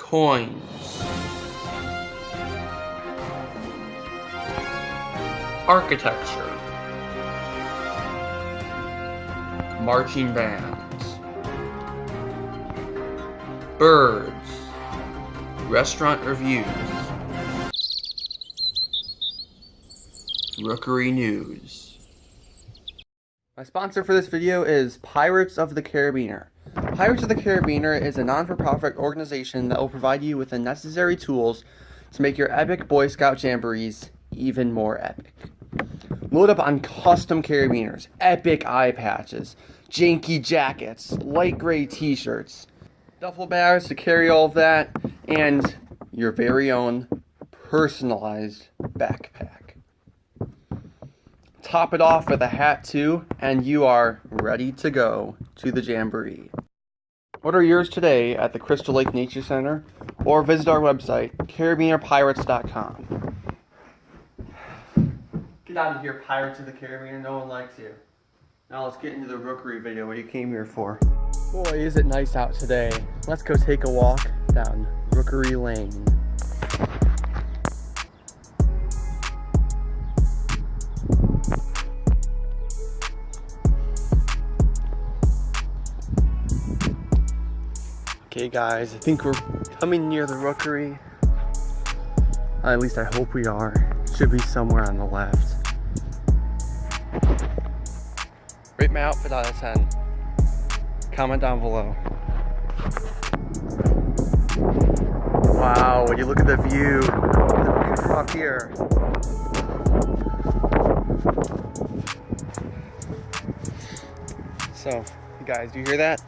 Coins. Architecture. Marching bands. Birds. Restaurant reviews. Rookery News. My sponsor for this video is Pirates of the Carabiner. Pirates of the Carabiner is a non-for-profit organization that will provide you with the necessary tools to make your epic Boy Scout jamborees even more epic. Load up on custom carabiners, epic eye patches, janky jackets, light gray t-shirts, duffel bags to carry all of that, and your very own personalized backpack. Top it off with a hat too, and you are ready to go to the jamboree. Order yours today at the Crystal Lake Nature Center or visit our website, carabinerpirates.com. Get out of here, Pirates of the Carabiner. No one likes you. Now let's get into the Rookery video, what you came here for. Boy, is it nice out today. Let's go take a walk down Rookery Lane. Okay guys, I think we're coming near the Rookery. At least I hope we are. It should be somewhere on the left. Rate my outfit out of 10. Comment down below. Wow, when you look at the view from up here. So, you guys, do you hear that?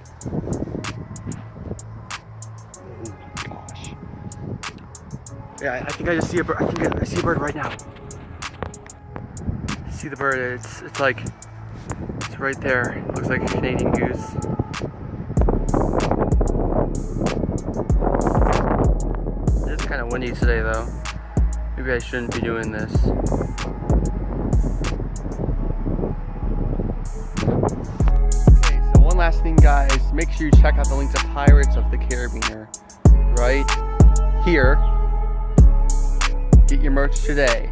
Yeah, I think I just see a bird. I think I see a bird right now. I see the bird. It's like it's right there. It looks like a Canadian goose. It's kind of windy today, though. Maybe I shouldn't be doing this. Okay, so one last thing, guys. Make sure you check out the link to Pirates of the Carabiner right here. Get your merch today.